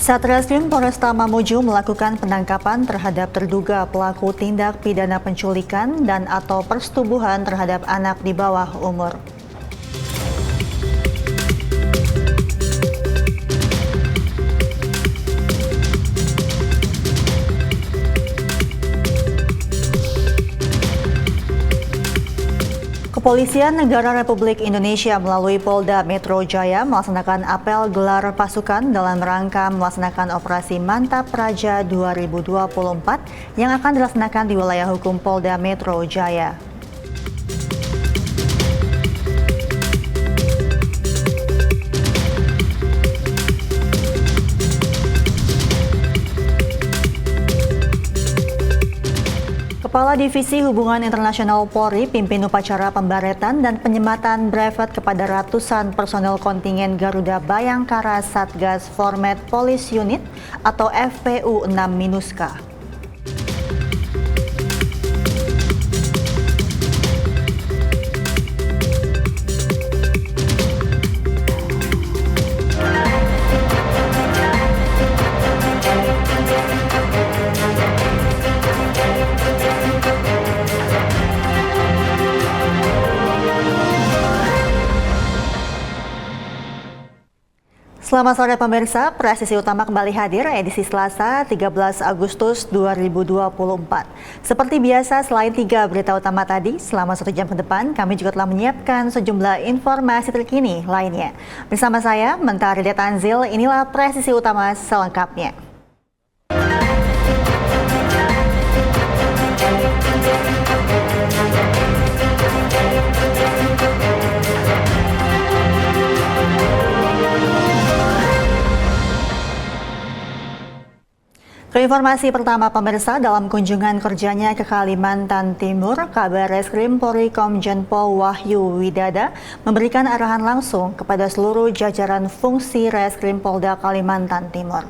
Satreskrim Polresta Mamuju melakukan penangkapan terhadap terduga pelaku tindak pidana penculikan dan/atau persetubuhan terhadap anak di bawah umur. Kepolisian Negara Republik Indonesia melalui Polda Metro Jaya melaksanakan apel gelar pasukan dalam rangka melaksanakan Operasi Mantap Praja 2024 yang akan dilaksanakan di wilayah hukum Polda Metro Jaya. Kepala Divisi Hubungan Internasional Polri pimpin upacara pembaretan dan penyematan brevet kepada ratusan personel kontingen Garuda Bayangkara Satgas Format Police Unit atau FPU 6 Minuska. Selamat sore pemirsa, Presisi Utama kembali hadir edisi Selasa 13 Agustus 2024. Seperti biasa, selain 3 berita utama tadi, selama 1 jam ke depan kami juga telah menyiapkan sejumlah informasi terkini lainnya. Bersama saya, Mentari Tanzil, inilah Presisi Utama selengkapnya. Informasi pertama pemirsa, dalam kunjungan kerjanya ke Kalimantan Timur, Kabar Reskrim Polri Komjen Pol Wahyu Widada memberikan arahan langsung kepada seluruh jajaran fungsi Reskrim Polda Kalimantan Timur.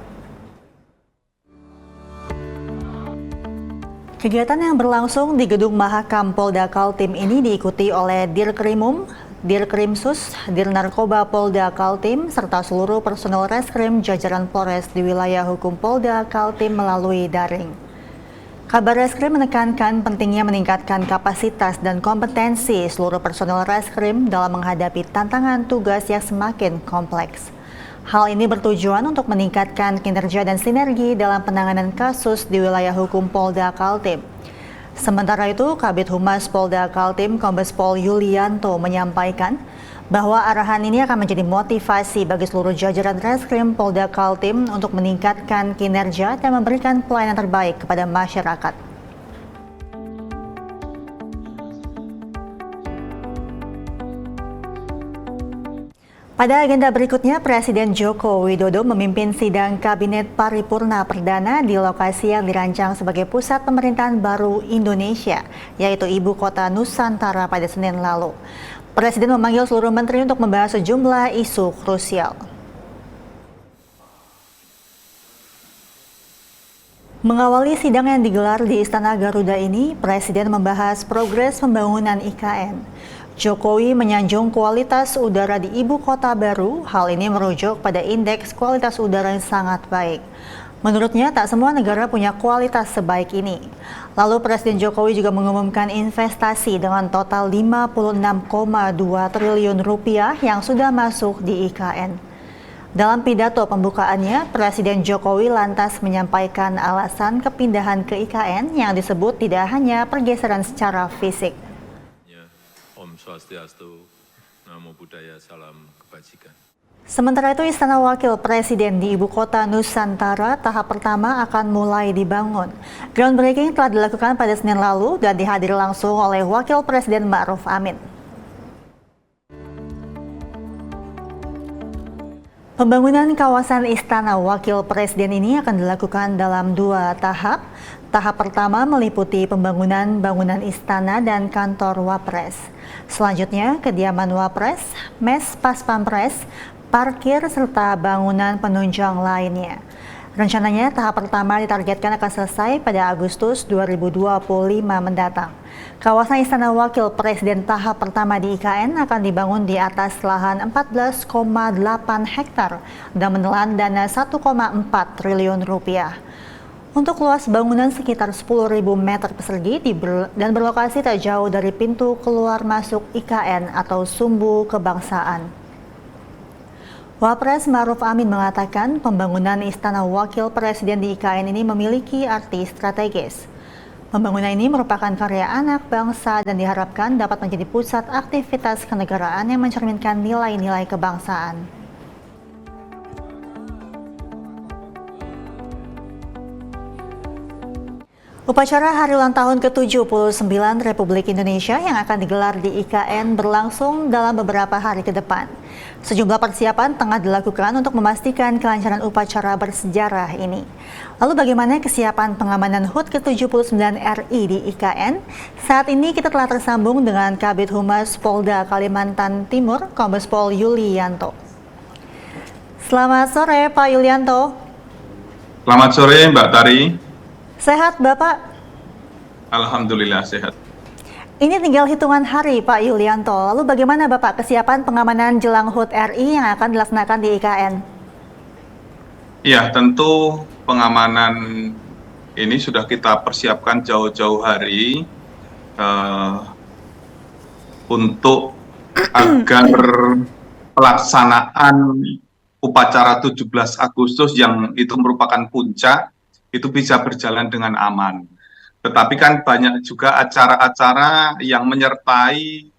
Kegiatan yang berlangsung di Gedung Mahakam Polda Kaltim ini diikuti oleh Dirkrimum, Dirkrimsus, Dirnarkoba Polda Kaltim, serta seluruh personel reskrim jajaran Polres di wilayah hukum Polda Kaltim melalui daring. Kabar Reskrim menekankan pentingnya meningkatkan kapasitas dan kompetensi seluruh personel reskrim dalam menghadapi tantangan tugas yang semakin kompleks. Hal ini bertujuan untuk meningkatkan kinerja dan sinergi dalam penanganan kasus di wilayah hukum Polda Kaltim. Sementara itu, Kabid Humas Polda Kaltim Kombes Pol Yulianto menyampaikan bahwa arahan ini akan menjadi motivasi bagi seluruh jajaran reskrim Polda Kaltim untuk meningkatkan kinerja dan memberikan pelayanan terbaik kepada masyarakat. Pada agenda berikutnya, Presiden Joko Widodo memimpin sidang Kabinet Paripurna Perdana di lokasi yang dirancang sebagai pusat pemerintahan baru Indonesia, yaitu Ibu Kota Nusantara pada Senin lalu. Presiden memanggil seluruh menteri untuk membahas sejumlah isu krusial. Mengawali sidang yang digelar di Istana Garuda ini, Presiden membahas progres pembangunan IKN. Jokowi menyanjung kualitas udara di ibu kota baru. Hal ini merujuk pada indeks kualitas udara yang sangat baik. Menurutnya, tak semua negara punya kualitas sebaik ini. Lalu Presiden Jokowi juga mengumumkan investasi dengan total 56,2 triliun rupiah yang sudah masuk di IKN. Dalam pidato pembukaannya, Presiden Jokowi lantas menyampaikan alasan kepindahan ke IKN yang disebut tidak hanya pergeseran secara fisik. Om Swastiastu, Namo Buddhaya, Salam Kebajikan. Sementara itu, Istana Wakil Presiden di Ibu Kota Nusantara tahap pertama akan mulai dibangun. Groundbreaking telah dilakukan pada Senin lalu dan dihadiri langsung oleh Wakil Presiden Ma'ruf Amin. Pembangunan kawasan Istana Wakil Presiden ini akan dilakukan dalam 2 tahap. Tahap pertama meliputi pembangunan bangunan istana dan kantor Wapres. Selanjutnya, kediaman Wapres, mes pas pampres, parkir, serta bangunan penunjang lainnya. Rencananya tahap pertama ditargetkan akan selesai pada Agustus 2025 mendatang. Kawasan Istana Wakil Presiden tahap pertama di IKN akan dibangun di atas lahan 14,8 hektar dan menelan dana 1,4 triliun rupiah. Untuk luas bangunan sekitar 10.000 meter persegi dan berlokasi tak jauh dari pintu keluar masuk IKN atau Sumbu Kebangsaan. Wapres Ma'ruf Amin mengatakan pembangunan Istana Wakil Presiden di IKN ini memiliki arti strategis. Pembangunan ini merupakan karya anak bangsa dan diharapkan dapat menjadi pusat aktivitas kenegaraan yang mencerminkan nilai-nilai kebangsaan. Upacara Hari Ulang Tahun ke-79 Republik Indonesia yang akan digelar di IKN berlangsung dalam beberapa hari ke depan. Sejumlah persiapan tengah dilakukan untuk memastikan kelancaran upacara bersejarah ini. Lalu bagaimana kesiapan pengamanan HUT ke-79 RI di IKN? Saat ini kita telah tersambung dengan Kabid Humas Polda Kalimantan Timur, Kombes Pol Yulianto. Selamat sore Pak Yulianto. Selamat sore Mbak Tari. Sehat Bapak? Alhamdulillah sehat. Ini tinggal hitungan hari Pak Yulianto. Lalu bagaimana Bapak kesiapan pengamanan jelang HUT RI yang akan dilaksanakan di IKN? Ya, tentu pengamanan ini sudah kita persiapkan jauh-jauh hari untuk agar pelaksanaan upacara 17 Agustus yang itu merupakan puncak itu bisa berjalan dengan aman. Tetapi kan banyak juga acara-acara yang menyertai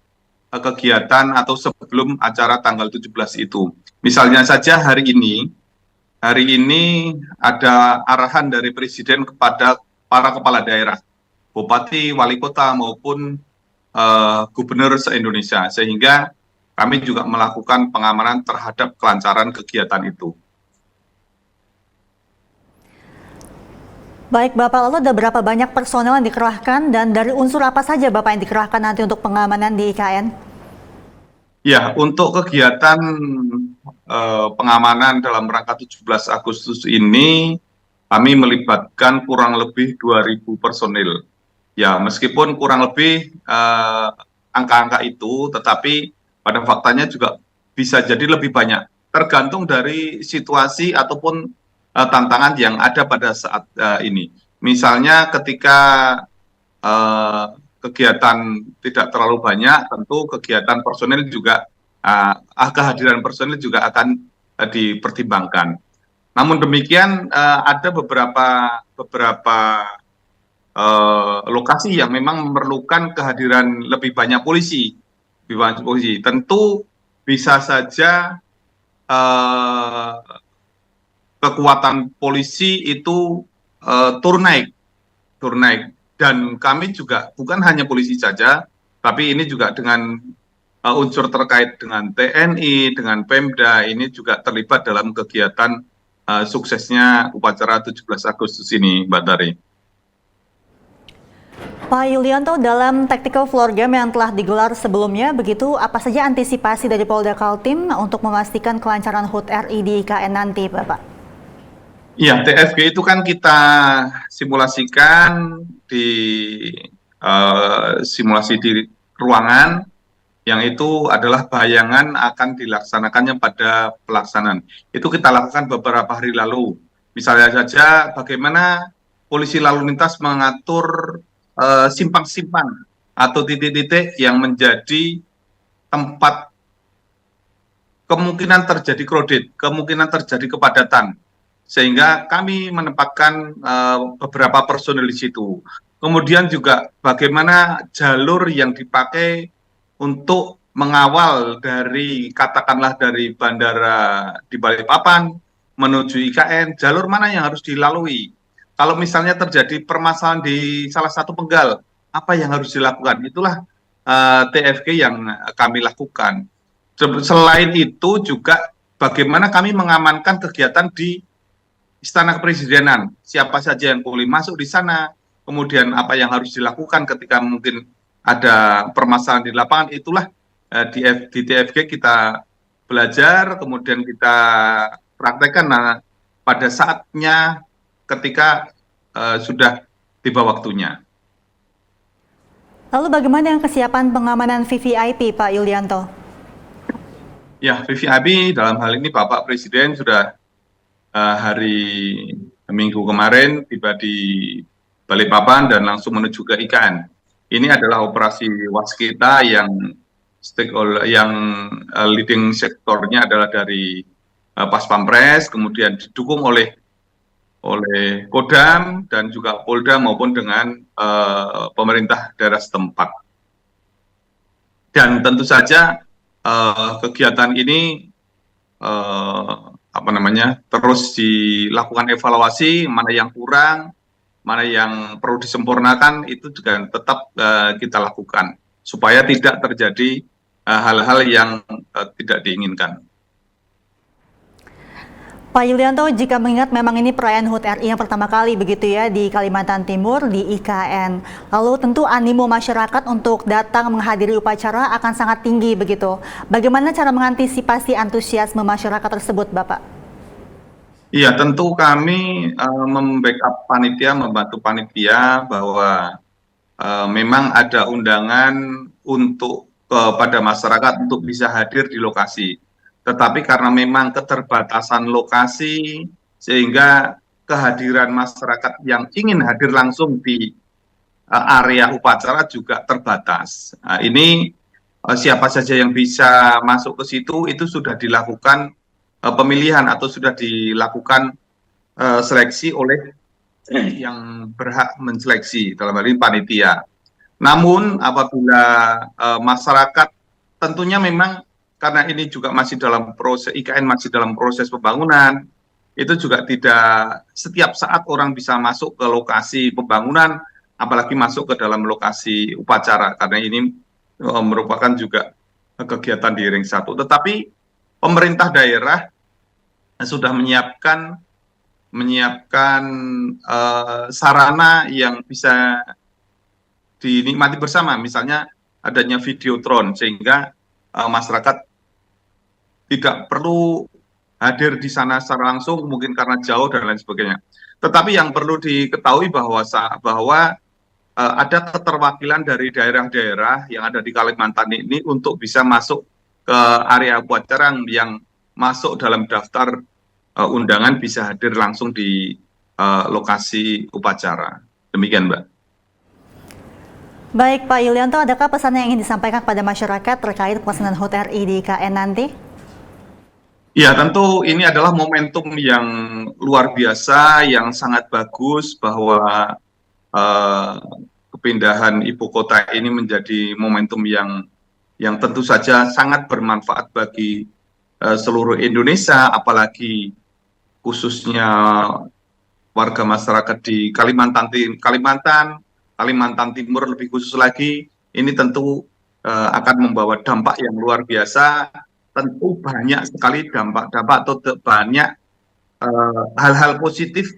kegiatan atau sebelum acara tanggal 17 itu. Misalnya saja hari ini ada arahan dari Presiden kepada para kepala daerah, Bupati, Wali Kota maupun Gubernur se-Indonesia, sehingga kami juga melakukan pengamanan terhadap kelancaran kegiatan itu. Baik Bapak, lalu ada berapa banyak personel yang dikerahkan dan dari unsur apa saja Bapak yang dikerahkan nanti untuk pengamanan di IKN? Ya, untuk kegiatan pengamanan dalam rangka 17 Agustus ini, kami melibatkan kurang lebih 2.000 personil. Ya, meskipun kurang lebih angka-angka itu, tetapi pada faktanya juga bisa jadi lebih banyak. Tergantung dari situasi ataupun tantangan yang ada pada saat ini. Misalnya ketika kegiatan tidak terlalu banyak, tentu kegiatan personil juga kehadiran personil juga akan dipertimbangkan. Namun demikian ada beberapa lokasi yang memang memerlukan kehadiran lebih banyak polisi. Tentu bisa saja kekuatan polisi itu turun naik, dan kami juga bukan hanya polisi saja, tapi ini juga dengan unsur terkait dengan TNI, dengan Pemda, ini juga terlibat dalam kegiatan suksesnya upacara 17 Agustus ini, Mbak Tari. Pak Yulianto, dalam tactical floor game yang telah digelar sebelumnya, begitu apa saja antisipasi dari Polda Kaltim untuk memastikan kelancaran HUT RI di IKN nanti, Bapak? Ya, TFG itu kan kita simulasikan di simulasi di ruangan, yang itu adalah bayangan akan dilaksanakannya pada pelaksanaan. Itu kita lakukan beberapa hari lalu. Misalnya saja bagaimana polisi lalu lintas mengatur simpang-simpang atau titik-titik yang menjadi tempat kemungkinan terjadi crowded, kemungkinan terjadi kepadatan. Sehingga kami menempatkan beberapa personil di situ. Kemudian juga bagaimana jalur yang dipakai untuk mengawal dari, katakanlah dari bandara di Balikpapan menuju IKN, jalur mana yang harus dilalui. Kalau misalnya terjadi permasalahan di salah satu penggal, apa yang harus dilakukan? Itulah TFG yang kami lakukan. Selain itu juga bagaimana kami mengamankan kegiatan di Istana Kepresidenan, siapa saja yang boleh masuk di sana, kemudian apa yang harus dilakukan ketika mungkin ada permasalahan di lapangan, itulah di TFG kita belajar, kemudian kita praktekkan pada saatnya ketika sudah tiba waktunya. Lalu bagaimana yang kesiapan pengamanan VVIP, Pak Yulianto? Ya, VVIP dalam hal ini Bapak Presiden sudah hari Minggu kemarin tiba di Balikpapan dan langsung menuju ke IKN. Ini adalah operasi waskita yang leading sektornya adalah dari Pas Pampres, kemudian didukung oleh Kodam dan juga Polda maupun dengan pemerintah daerah setempat. Dan tentu saja kegiatan ini terus dilakukan evaluasi, mana yang kurang, mana yang perlu disempurnakan, itu juga tetap kita lakukan supaya tidak terjadi hal-hal yang tidak diinginkan. Pak Yulianto, jika mengingat memang ini perayaan HUT RI yang pertama kali begitu ya di Kalimantan Timur, di IKN. Lalu tentu animo masyarakat untuk datang menghadiri upacara akan sangat tinggi begitu. Bagaimana cara mengantisipasi antusiasme masyarakat tersebut, Bapak? Iya, tentu kami membackup panitia, membantu panitia bahwa memang ada undangan untuk kepada masyarakat untuk bisa hadir di lokasi. Tetapi karena memang keterbatasan lokasi, sehingga kehadiran masyarakat yang ingin hadir langsung di area upacara juga terbatas. Nah, ini siapa saja yang bisa masuk ke situ, itu sudah dilakukan pemilihan atau sudah dilakukan seleksi oleh yang berhak menseleksi, dalam hal ini panitia. Namun apabila masyarakat tentunya memang karena ini juga masih dalam proses, IKN masih dalam proses pembangunan, itu juga tidak setiap saat orang bisa masuk ke lokasi pembangunan, apalagi masuk ke dalam lokasi upacara, karena ini merupakan juga kegiatan di ring 1. Tetapi pemerintah daerah sudah menyiapkan sarana yang bisa dinikmati bersama, misalnya adanya videotron, sehingga masyarakat tidak perlu hadir di sana secara langsung, mungkin karena jauh dan lain sebagainya. Tetapi yang perlu diketahui bahwa ada keterwakilan dari daerah-daerah yang ada di Kalimantan ini untuk bisa masuk ke area upacara yang masuk dalam daftar undangan bisa hadir langsung di lokasi upacara. Demikian, Mbak. Baik, Pak Yulianto, adakah pesan yang ingin disampaikan kepada masyarakat terkait pelaksanaan HUT RI di IKN nanti? Ya, tentu ini adalah momentum yang luar biasa, yang sangat bagus bahwa kepindahan ibu kota ini menjadi momentum yang tentu saja sangat bermanfaat bagi seluruh Indonesia, apalagi khususnya warga masyarakat di Kalimantan Timur lebih khusus lagi. Ini tentu akan membawa dampak yang luar biasa. Tentu banyak sekali dampak atau banyak hal-hal positif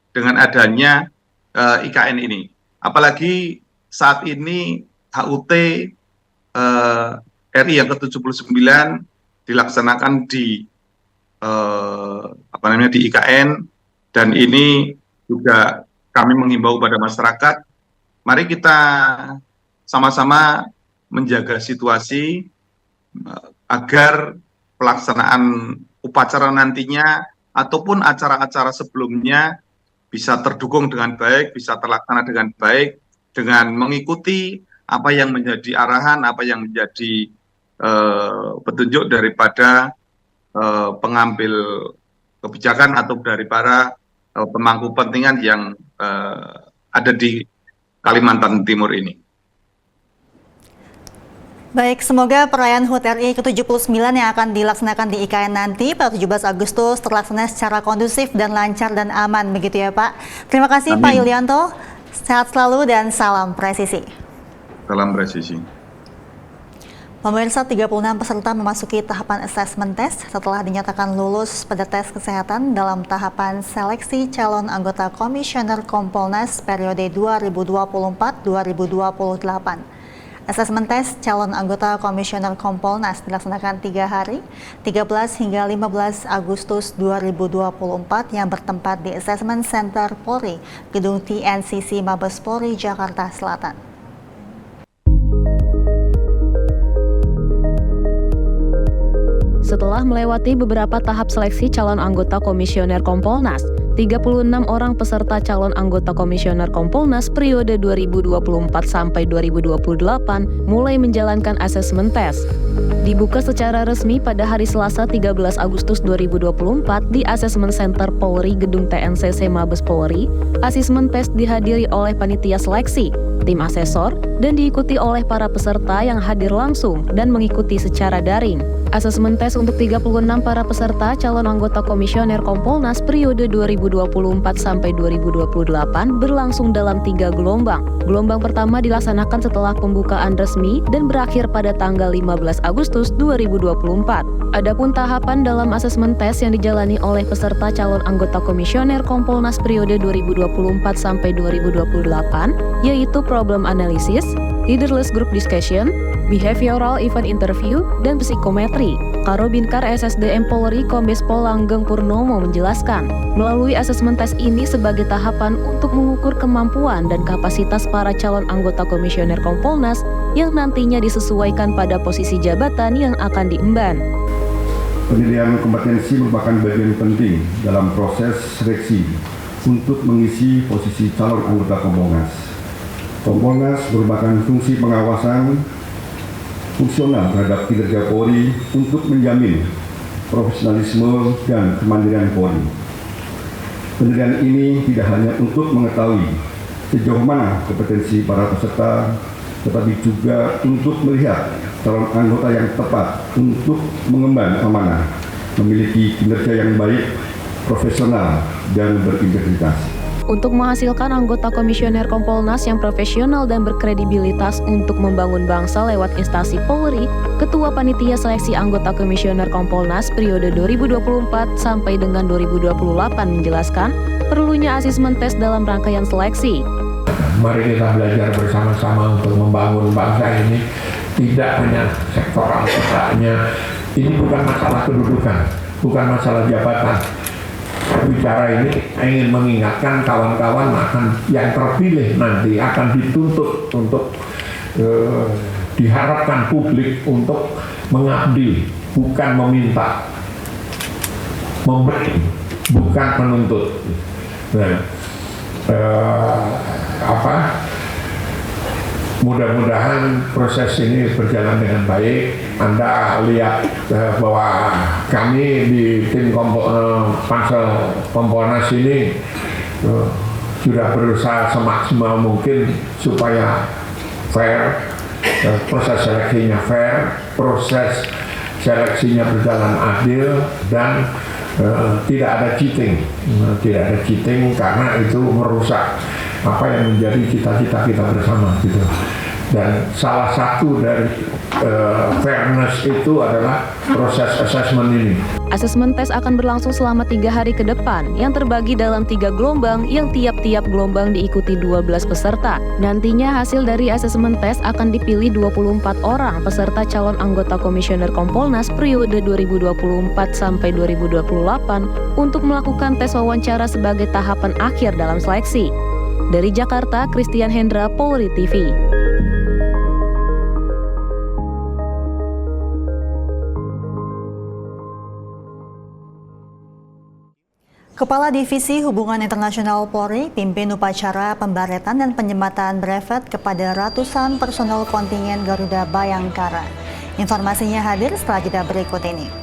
dengan adanya IKN ini. Apalagi saat ini HUT RI yang ke-79 dilaksanakan di IKN, dan ini juga kami menghimbau pada masyarakat, mari kita sama-sama menjaga situasi agar pelaksanaan upacara nantinya ataupun acara-acara sebelumnya bisa terdukung dengan baik, bisa terlaksana dengan baik, dengan mengikuti apa yang menjadi arahan, apa yang menjadi petunjuk daripada pengambil kebijakan atau dari para pemangku kepentingan yang ada di Kalimantan Timur ini. Baik, semoga perayaan HUT RI ke-79 yang akan dilaksanakan di IKN nanti pada 17 Agustus terlaksana secara kondusif dan lancar dan aman, begitu ya Pak. Terima kasih. Amin. Pak Yulianto, sehat selalu dan salam presisi. Salam presisi. Pemirsa, 36 peserta memasuki tahapan assessment test setelah dinyatakan lulus pada tes kesehatan dalam tahapan seleksi calon anggota Komisioner Kompolnas periode 2024-2028. Asesmen tes calon anggota Komisioner Kompolnas dilaksanakan 3 hari, 13 hingga 15 Agustus 2024 yang bertempat di Assessment Center Polri, Gedung TNCC Mabes Polri, Jakarta Selatan. Setelah melewati beberapa tahap seleksi calon anggota Komisioner Kompolnas, 36 orang peserta calon anggota Komisioner Kompolnas periode 2024 sampai 2028 mulai menjalankan asesmen tes. Dibuka secara resmi pada hari Selasa 13 Agustus 2024 di Asesmen Center Polri Gedung TNCC Mabes Polri. Asesmen tes dihadiri oleh panitia seleksi, tim asesor, dan diikuti oleh para peserta yang hadir langsung dan mengikuti secara daring. Asesmen tes untuk 36 para peserta calon anggota Komisioner Kompolnas periode 2024 sampai 2028 berlangsung dalam 3 gelombang. Gelombang pertama dilaksanakan setelah pembukaan resmi dan berakhir pada tanggal 15 Agustus 2024. Adapun tahapan dalam asesmen tes yang dijalani oleh peserta calon anggota Komisioner Kompolnas periode 2024 sampai 2028 yaitu problem analysis, leaderless group discussion, behavioral event interview, dan psikometri. Karobinkar SSDM Polri Kombes Pol Langgeng Purnomo menjelaskan, melalui asesmen tes ini sebagai tahapan untuk mengukur kemampuan dan kapasitas para calon anggota Komisioner Kompolnas yang nantinya disesuaikan pada posisi jabatan yang akan diemban. Penilaian kompetensi merupakan bagian penting dalam proses seleksi untuk mengisi posisi calon anggota Kompolnas. Kompolnas merupakan fungsi pengawasan fungsional terhadap kinerja Polri untuk menjamin profesionalisme dan kemandirian Polri. Penilaian ini tidak hanya untuk mengetahui sejauh mana kompetensi para peserta, tetapi juga untuk melihat calon anggota yang tepat untuk mengemban amanah, memiliki kinerja yang baik, profesional, dan berintegritas. Untuk menghasilkan anggota Komisioner Kompolnas yang profesional dan berkredibilitas untuk membangun bangsa lewat instansi Polri, Ketua Panitia Seleksi Anggota Komisioner Kompolnas periode 2024 sampai dengan 2028 menjelaskan perlunya asesmen tes dalam rangkaian seleksi. Mari kita belajar bersama-sama untuk membangun bangsa ini, tidak hanya sektoral, tidak hanya ini bukan masalah kedudukan, bukan masalah jabatan. Bicara ini ingin mengingatkan kawan-kawan akan yang terpilih nanti akan dituntut untuk diharapkan publik untuk mengabdi, bukan meminta, memberi, bukan menuntut. Nah, mudah-mudahan proses ini berjalan dengan baik. Anda lihat bahwa kami di tim Pansel Kompolnas ini sudah berusaha semaksimal mungkin supaya fair, proses seleksinya fair, proses seleksinya berjalan adil, dan tidak ada cheating. Tidak ada cheating karena itu merusak apa yang menjadi cita-cita kita bersama gitu. Dan salah satu dari fairness itu adalah proses assessment ini. Asesmen tes akan berlangsung selama 3 hari ke depan yang terbagi dalam 3 gelombang yang tiap-tiap gelombang diikuti 12 peserta. Nantinya hasil dari asesmen tes akan dipilih 24 orang peserta calon anggota Komisioner Kompolnas periode 2024 sampai 2028 untuk melakukan tes wawancara sebagai tahapan akhir dalam seleksi. Dari Jakarta, Christian Hendra, Polri TV. Kepala Divisi Hubungan Internasional Polri pimpin upacara pembaretan dan penyematan brevet kepada ratusan personel kontingen Garuda Bayangkara. Informasinya hadir setelah jeda berikut ini.